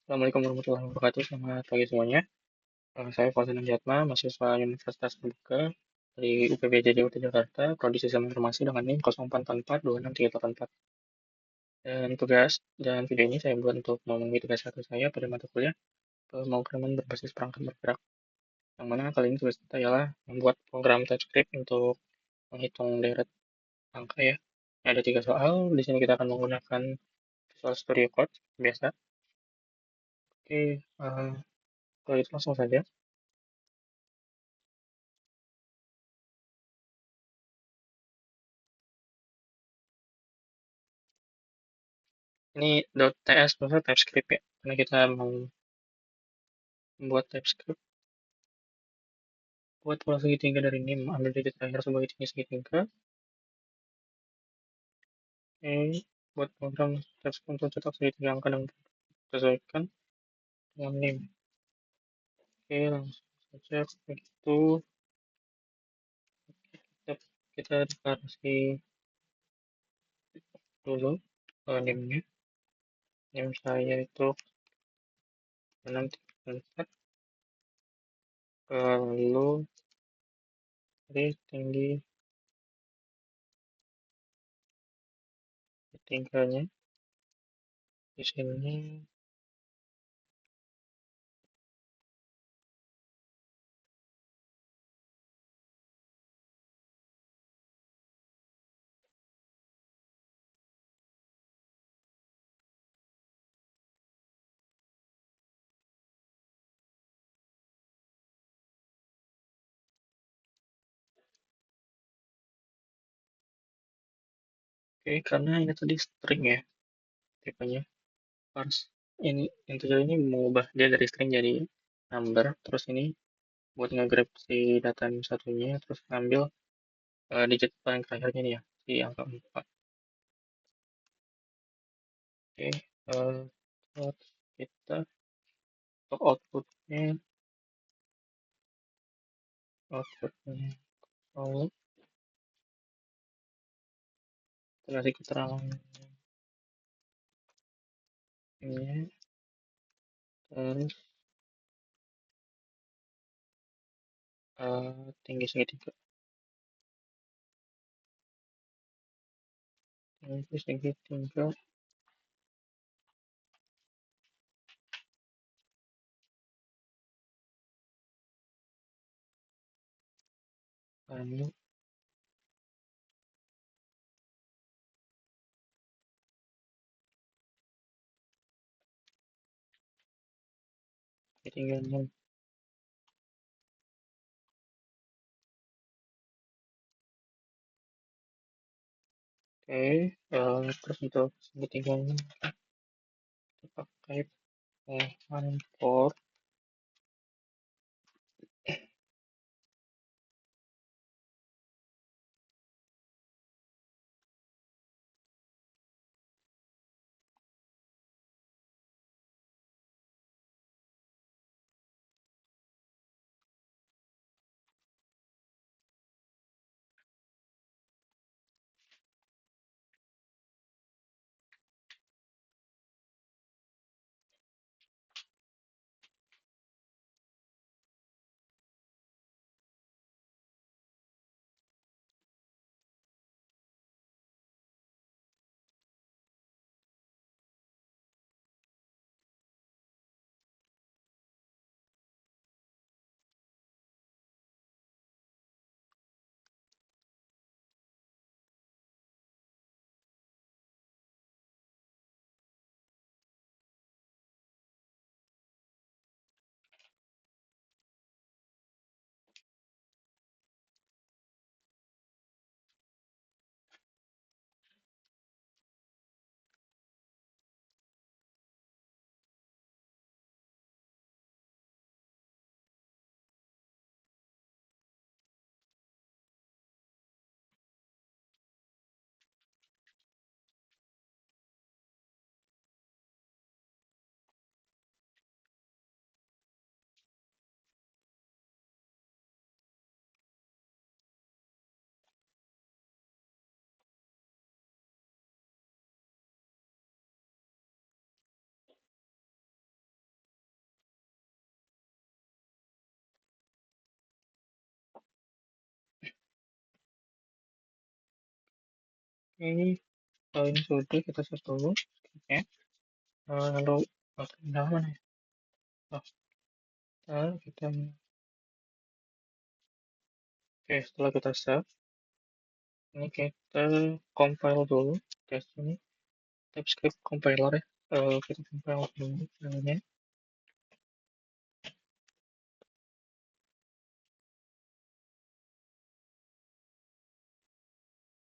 Assalamualaikum warahmatullahi wabarakatuh. Selamat pagi semuanya. Saya Fauzan Andiatma, mahasiswa Universitas Terbuka dari UPBJ Jakarta, Jakarta, Prodi Sistem Informasi dengan NIM 04442638. Dan tugas dan video ini saya buat untuk memenuhi tugas satu saya pada mata kuliah pemrograman berbasis perangkat bergerak. Yang mana kali ini tugas kita ialah membuat program TypeScript untuk menghitung deret angka ya. Ada 3 soal. Di sini kita akan menggunakan Visual Studio Code biasa. Oke, kalau itu langsung saja. Ini .ts maksudnya TypeScript ya, karena kita mau membuat TypeScript buat pola segitiga dari ini, ambil titik terakhir sebagai tinggi segitiga. Oke, buat program TypeScript untuk cetak segitiga angka dan sesuaikan dengan NIM. Oke, langsung saja begitu. Kita deklarasi dulu NIM-nya. NIM saya itu 634, lalu dari tinggi setiganya di sini. Oke, karena ini tadi string ya tipenya, harus ini integer ini mengubah dia dari string jadi number, terus ini buat nge-grab si data satunya, terus ngambil digit paling terakhirnya nih ya, si angka 4. Oke, terus kita untuk outputnya lalu kita kasih keterangan ini, terus tinggi segitiga, tinggi segitiga, lalu segitiganya. Oke, terus untuk segitiganya kita pakai for. Oke, kalau ini sudah kita set dulu skipnya. Lalu tinggal mana ya? Oh, kita oke, setelah kita save, ini kita compile dulu test ini. TypeScript compiler ya. Kita compile dulu filenya.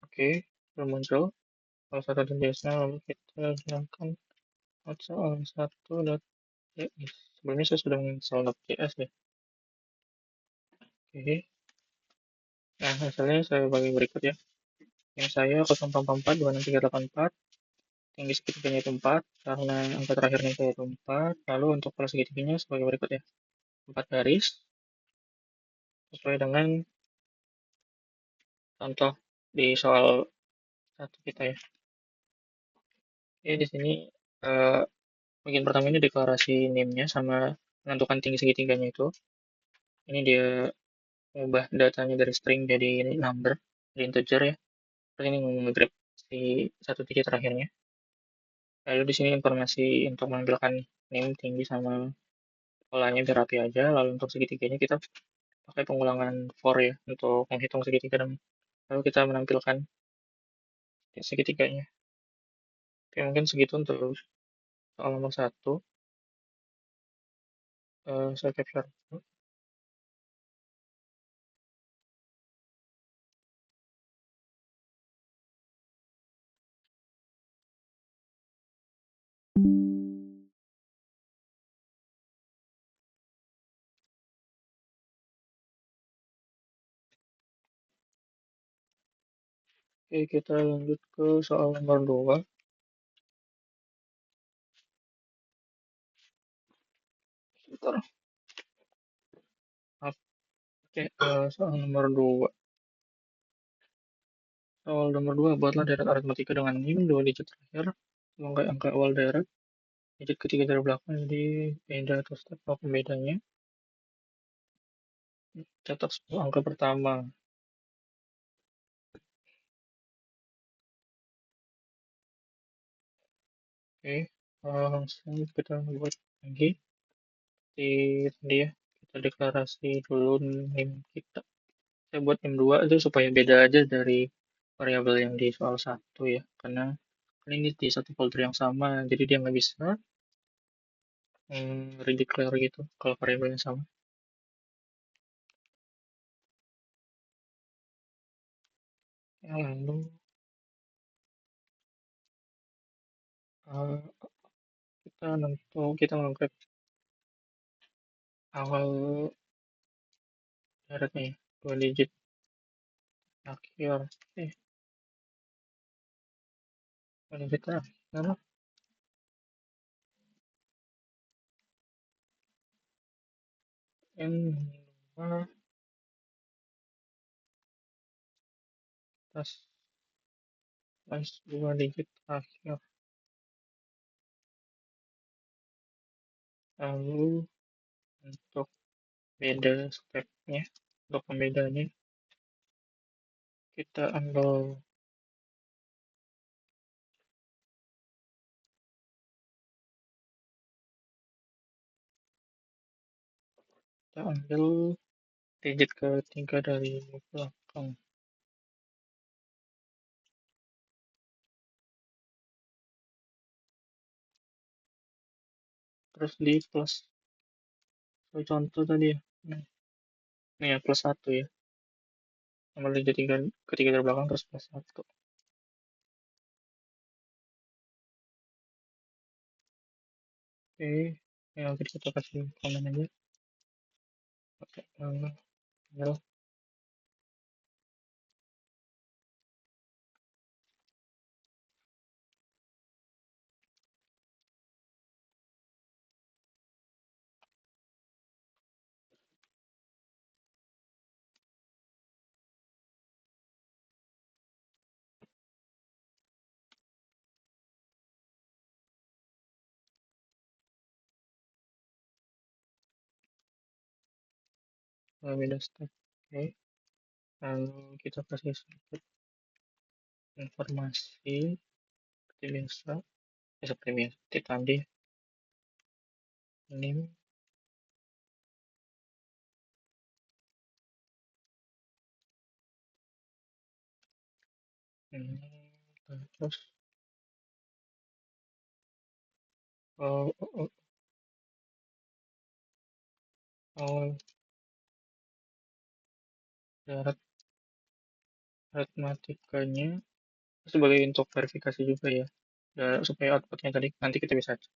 Oke, sudah muncul salah satu dan JS-nya, lalu kita gunakan salah satu .js. Sebelumnya saya sudah menginstal .js ya. Oke, nah hasilnya saya bagi berikut ya. Yang saya 0.44 tinggi segitiganya itu 4, karena angka terakhirnya saya itu 4. Lalu untuk pola segitiganya sebagai berikut ya. 4 garis, sesuai dengan contoh di soal satu kita ya. Oke, di sini eh, bagian pertama ini deklarasi name-nya sama menentukan tinggi segitiganya itu. Ini dia mengubah datanya dari string jadi number, jadi integer ya. Terus ini nge-grab si satu digit terakhirnya. Lalu di sini informasi untuk menampilkan name, tinggi, sama polanya biar rapi aja. Lalu untuk segitiganya kita pakai pengulangan for ya untuk menghitung segitiga dan lalu kita menampilkan segitiganya. Oke, mungkin segitu untuk soal nomor satu. Saya capture. Oke, kita lanjut ke soal nomor 2. Bentar. Oke, soal nomor 2. Soal nomor 2, buatlah deret aritmatika dengan NIM 2 digit terakhir, sebagai angka awal deret, digit ketiga dari belakang, jadi beda atau step pembedanya. Cetak 10 angka pertama. Oke, langsung kita buat lagi. Di tadi ya, kita deklarasi dulu NIM kita. Saya buat NIM 2 itu supaya beda aja dari variabel yang di soal satu ya, karena ini di satu folder yang sama, jadi dia nggak bisa redeclare gitu kalau variabelnya sama. Ya, lalu uh, kita menggrab awal syaratnya ya, 2 digit akhir, 2 digit akhir, N2 plus 2 digit akhir. Lalu untuk beda stepnya, untuk pembedanya kita ambil digit ketiga dari belakang, terus di plus contoh tadi ya. Nah, ini ya plus 1 ya, ambil digit ketiga dari belakang terus plus 1. Oke, ya kita kasih komen aja. Oke, tinggal beda step. Oke, lalu kita kasih sedikit informasi seperti biasa, seperti biasa, seperti tadi, ini, ini, terus, oh, oh, oh, oh, syarat matematikanya sebagai untuk verifikasi juga ya, ya supaya outputnya tadi nanti kita bisa cek.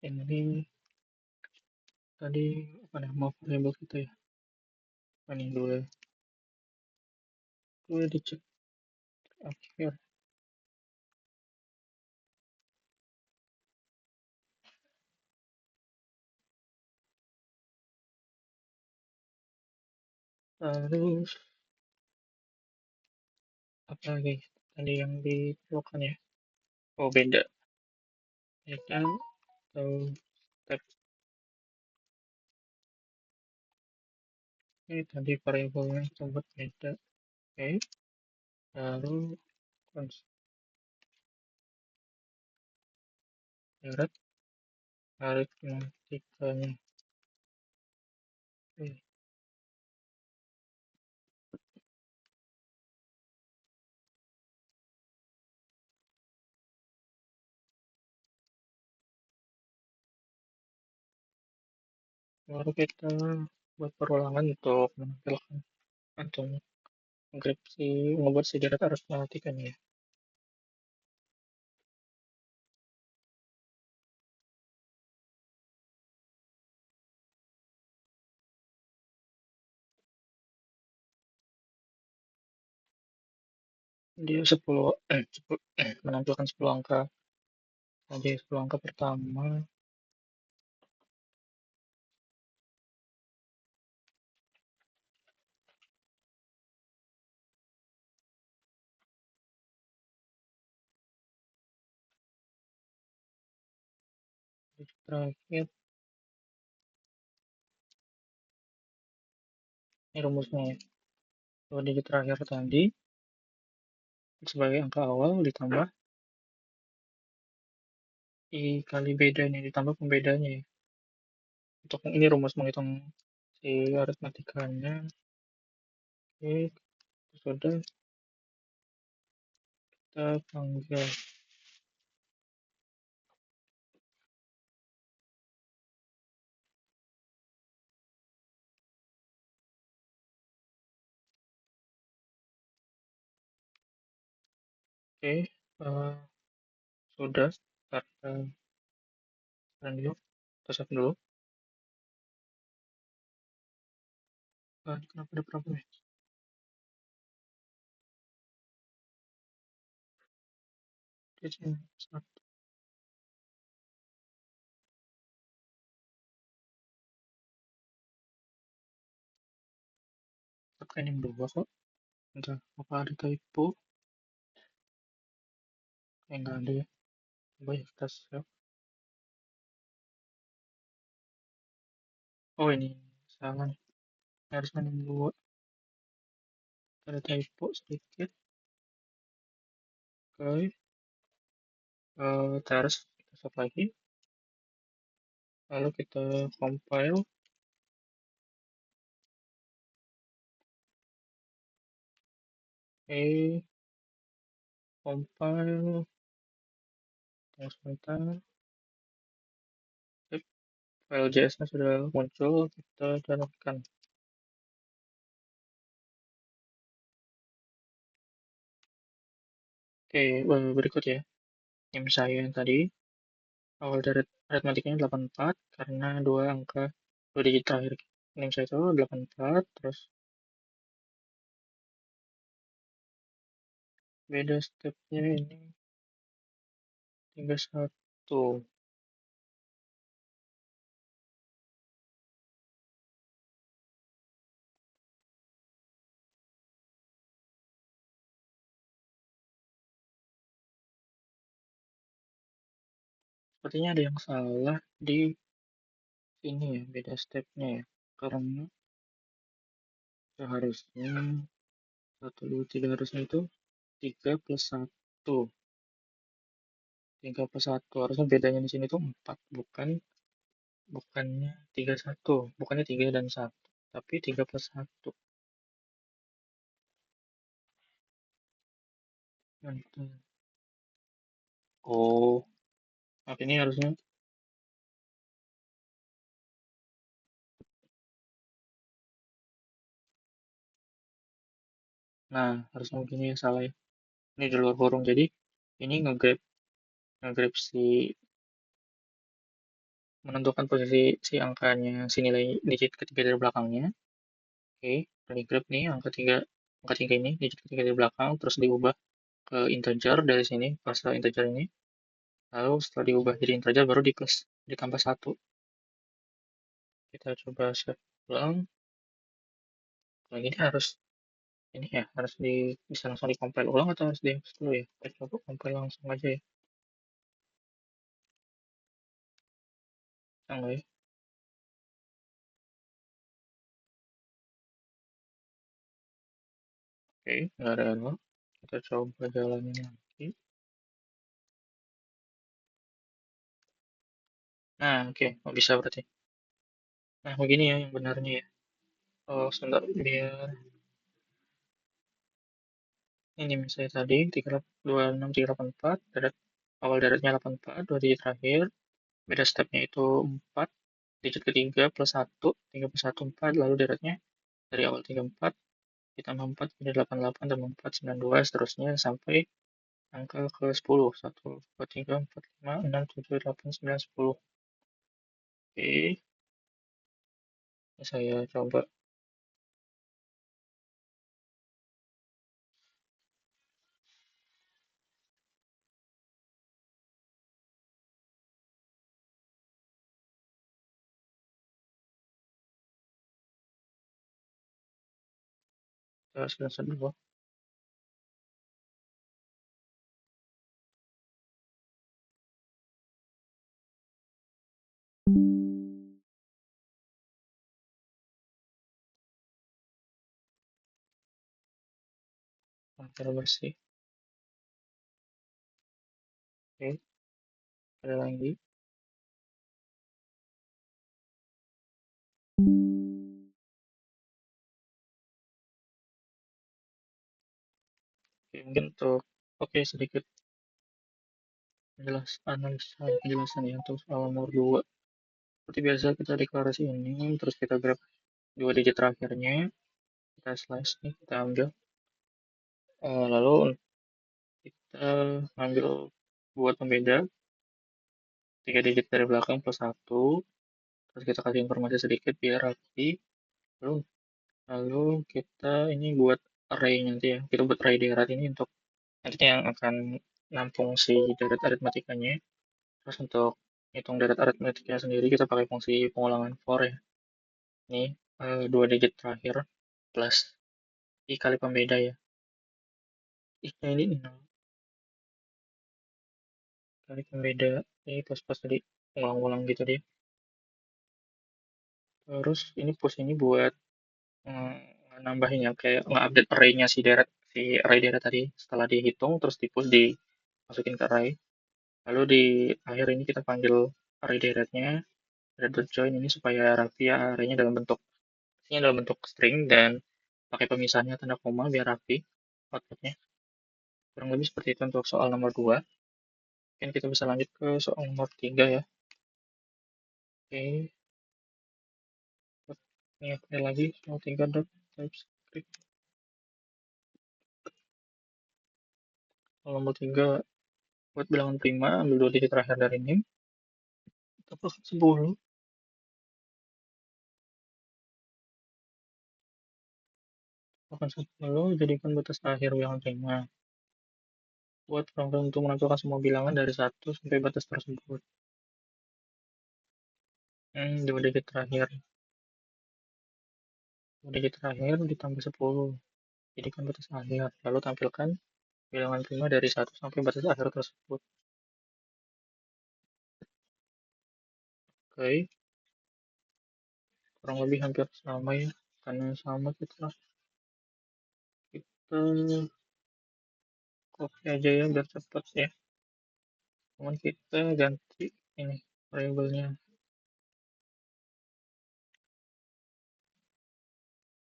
Ini tadi apa nih, mau variable kita ya, ini dulu dulu dicek akhir. Terus apa lagi tadi yang diperlukan ya, oh beda beda atau step. Ini tadi variabelnya coba beda, oke. Lalu syarat aritmatikanya, oke. Baru kita buat perulangan untuk menampilkan atau mengekripsi, membuat si syarat aritmatikanya ya. Dia 10 menampilkan 10 angka. Jadi 10 angka pertama terakhir, ini rumusnya ya. 2 digit terakhir tadi sebagai angka awal ditambah kali bedanya, ditambah pembedanya ya. Untuk ini rumus menghitung si aritmatikanya. Oke, sudah kita panggil. Oke, sudah start dulu, kita save dulu. Kenapa ada problem ya? Dia cuma start training dulu kok. Entah apa ada typo, nggak ada ya. Coba ya kita save. Oh ini salah nih, harus training dulu, ada typo sedikit. Oke, terus kita save lagi, lalu kita compile. Oke, compile, tunggu sebentar. Oke, file JS-nya sudah muncul, kita downloadkan. Oke, berikut ya. NIM saya yang tadi, awal dari aritmatikanya 84, karena dua angka, 2 digit terakhir. NIM saya itu 84, terus beda stepnya ini tinggal 1. Sepertinya ada yang salah di sini ya, beda stepnya ya. Karena seharusnya 1, 2, 3 harusnya itu 3 plus 1. 3 plus 1. Harusnya bedanya di sini tuh 4. Bukannya 3 1. Bukannya 3 dan 1. Tapi 3 plus 1. Mantap. Oh, ini harusnya. Nah, harusnya begini ya, salah ya. Ini di luar kurung. Jadi, ini nge-grab si menentukan posisi si angkanya, si nilai digit ketiga dari belakangnya. Oke, di grab nih angka 3 ini, digit ketiga dari belakang, terus diubah ke integer dari sini, pas integer ini. Lalu setelah diubah jadi integer baru di plus, ditambah 1. Kita coba save ulang. Kalau gini harus ini ya, harus bisa langsung di-compile ulang atau harus dihapus dulu ya? Kita coba compile langsung aja ya. Enggak ya? Oke, nggak ada error. Kita coba jalanin lagi. Nah, oke, oh, bisa berarti. Nah, begini ya yang benarnya ya. Oh, sebentar, biar ini misalnya tadi 326 384 deret awal deretnya 84 dua digit terakhir, beda stepnya itu 4, digit ketiga plus 1, 3 plus 1 4, lalu deretnya dari awal 34 ditambah 4 jadi 88 tambah 4 92 seterusnya sampai angka ke 10, 1 2 3 4 5 6 7 8 9 10. Oke, ini saya coba screenshot dulu. Filter bersih. Oke, ada lagi. Oke, mungkin untuk sedikit penjelasan ya untuk soal nomor 2. Seperti biasa kita deklarasi ini, terus kita grab dua digit terakhirnya, kita slice nih, kita ambil. Lalu kita ambil buat pembeda 3 digit dari belakang plus 1, terus kita kasih informasi sedikit biar rapi. Lalu, lalu kita ini buat array nanti ya, kita buat array deret ini untuk nantinya yang akan nampung si deret aritmatikanya. Terus untuk hitung deret aritmatikanya sendiri kita pakai fungsi pengulangan for ya. Ini dua digit terakhir plus i kali pembeda ya. I-nya ini 0 kali pembeda. Ini pas-pas tadi ulang-ulang gitu deh. Terus ini push ini buat nambahin ya, kayak nge-update array-nya si array deret tadi. Setelah dihitung, terus di push dimasukin ke array. Lalu di akhir ini kita panggil array deretnya, deret.join ini supaya rapi ya array-nya dalam bentuk string dan pakai pemisahnya tanda koma biar rapi outputnya. Kurang lebih seperti itu untuk soal nomor 2. Mungkin kita bisa lanjut ke soal nomor 3 ya. Oke, ini ada lagi soal 3 TypeScript. Soal nomor 3 buat bilangan prima, ambil 2 digit terakhir dari name. Kita pakai 10. Akan 10 jadikan batas akhir bilangan prima. Buat program untuk menampilkan semua bilangan dari 1 sampai batas tersebut. 2 digit terakhir. 2 digit terakhir ditambah 10. Jadikan batas akhir. Lalu tampilkan bilangan prima dari 1 sampai batas akhir tersebut. Oke, kurang lebih hampir sama ya. Karena sama kita copy aja ya biar cepet ya. Cuman kita ganti ini variabelnya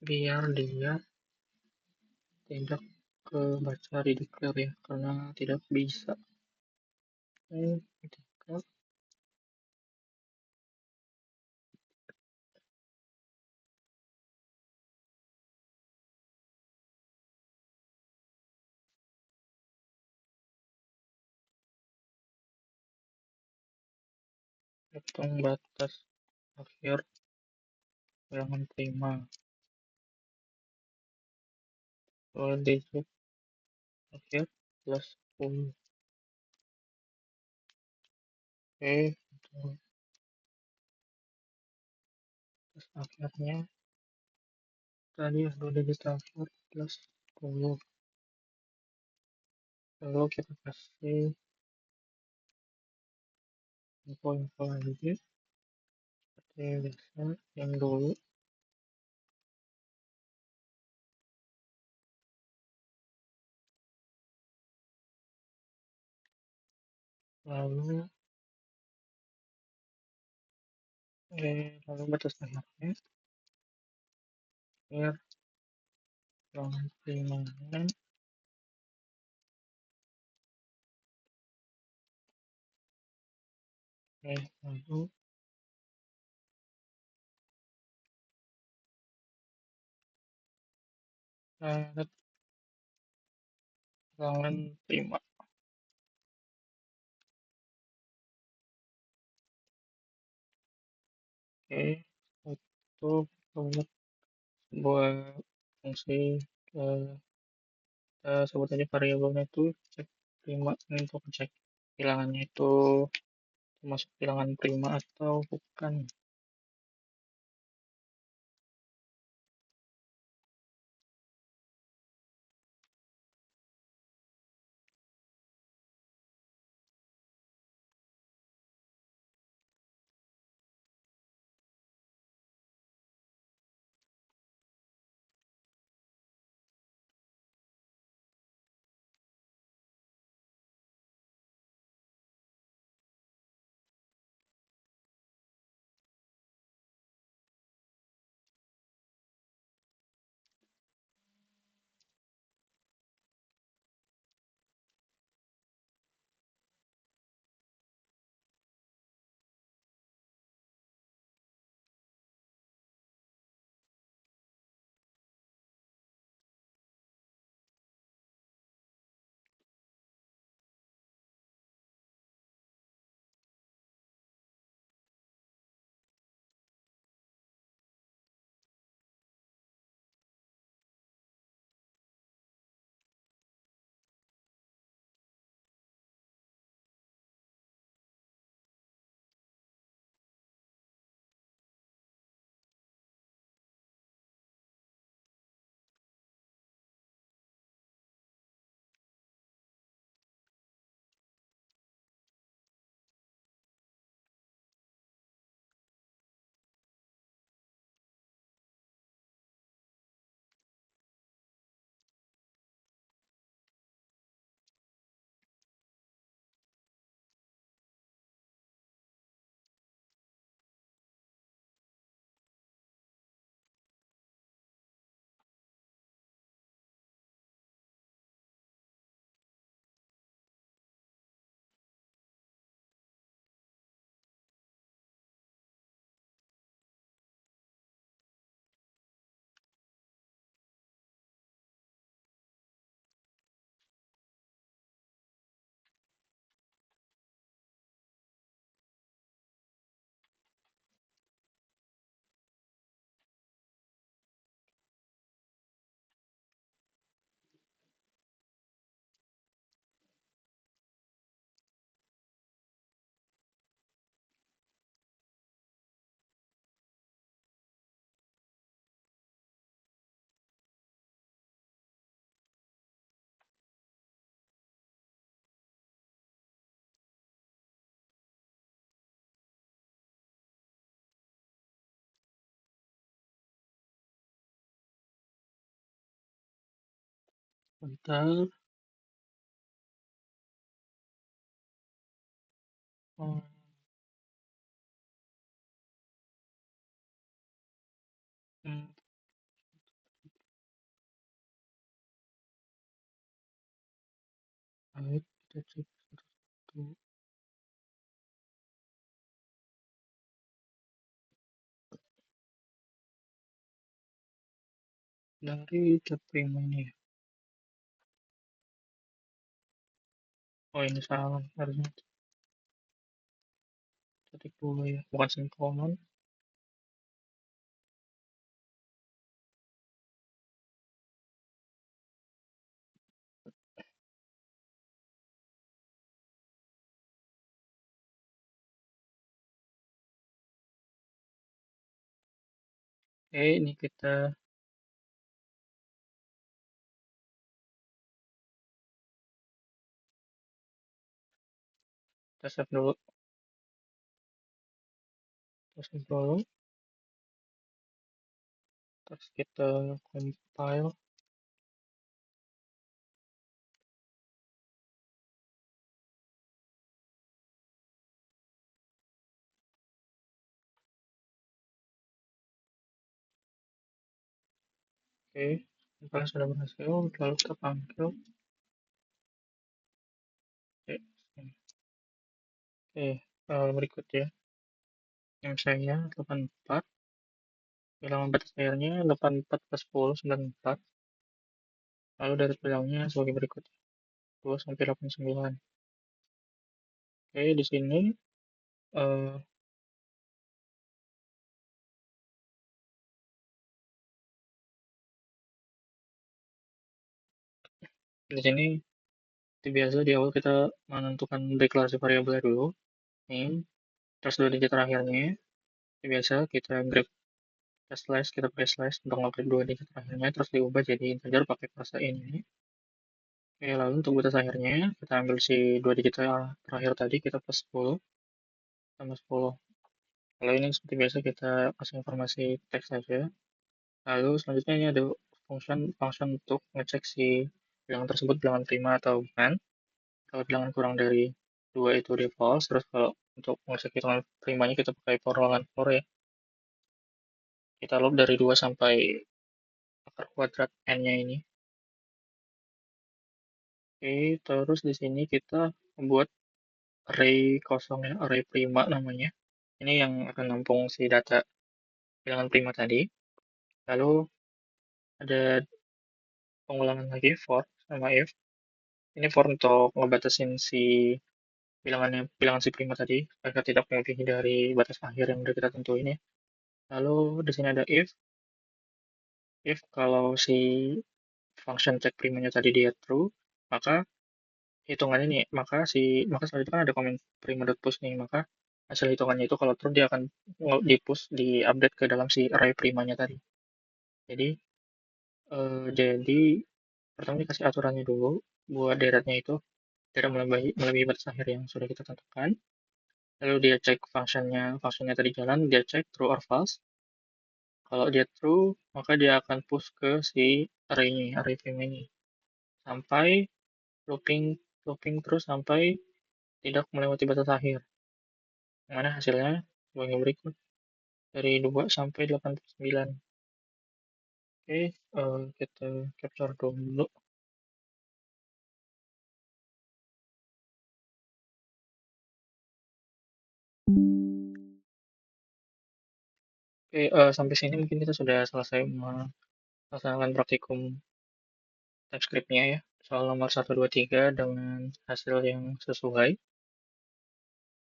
biar dia tidak kebaca di declare ya, karena tidak bisa. Ketika hitung batas akhir bilangan prima, digit akhir plus 10. Oke, hitung batas akhirnya tadi 2 digit akhir plus 10. Lalu kita kasih info-info lagi seperti biasa yang dulu. Lalu batas akhirnya akhir bilangan primanya lalu bilangan prima. Oke, itu buat sebuah fungsi kita sebut aja variabelnya itu cek prima, ini untuk cek bilangannya itu termasuk bilangan prima atau bukan. Bentar. Hmm, hmm, baik, kita cek satu. Dari chat prima ini ya. Oh ini salah, harusnya ketik dulu ya, bukan semikolon. Oke, ini kita save dulu, kita save dulu, terus kita compile. Oke, compile sudah berhasil, lalu kita panggil. Oke, oke, berikut ya. Yang saya 84, bilangan batas akhirnya 84 plus 10, 94. Lalu dari bilangnya sebagai berikut, 2 sampai 89. Oke, di sini eh, di sini seperti biasa di awal kita menentukan deklarasi variabelnya dulu, name, terus 2 digit terakhirnya. Seperti biasa kita grep slash, kita pakai slash untuk ngaklik 2 digit terakhirnya, terus diubah jadi integer pakai class ini. Oke, lalu untuk batas akhirnya kita ambil si 2 digit terakhir tadi, kita plus 10 tambah 10. Kalau ini seperti biasa kita kasih informasi teks saja. Lalu selanjutnya ini ada function untuk ngecek si bilangan tersebut bilangan prima atau bukan. Kalau bilangan kurang dari 2 itu dia false. Terus kalau untuk ngecek hitungan primanya kita pakai pengulangan for ya. Kita loop dari 2 sampai akar kuadrat n-nya ini. Oke, terus di sini kita membuat array kosong ya, array prima namanya. Ini yang akan nampung si data bilangan prima tadi. Lalu ada pengulangan lagi for sama if. Ini for untuk ngebatasin si bilangan si prima tadi agar tidak melebihi dari batas akhir yang udah kita tentuin ya. Lalu di sini ada if kalau si function check primanya tadi dia true, maka hitungannya nih, maka setelah itu kan ada komen prima.push nih, maka hasil hitungannya itu kalau true dia akan di-push, di-update ke dalam si array primanya tadi. Jadi pertama dikasih aturannya dulu buat deretnya itu tidak melebihi batas akhir yang sudah kita tentukan. Lalu dia cek fungsinya tadi jalan, dia cek true or false. Kalau dia true, maka dia akan push ke si array prima ini. Sampai looping, looping terus sampai tidak melewati batas akhir. Mana hasilnya? Sebagai berikut. Dari 2 sampai 89. Oke, kita capture dulu. Oke, sampai sini mungkin kita sudah selesai melaksanakan praktikum TypeScript-nya ya. Soal nomor 123 dengan hasil yang sesuai.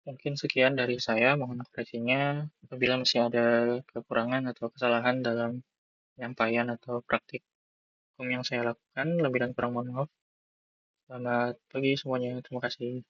Mungkin sekian dari saya, mohon koreksinya. Apabila masih ada kekurangan atau kesalahan dalam penyampaian atau praktikum yang saya lakukan, lebih dan kurang mohon maaf. Selamat pagi semuanya, terima kasih.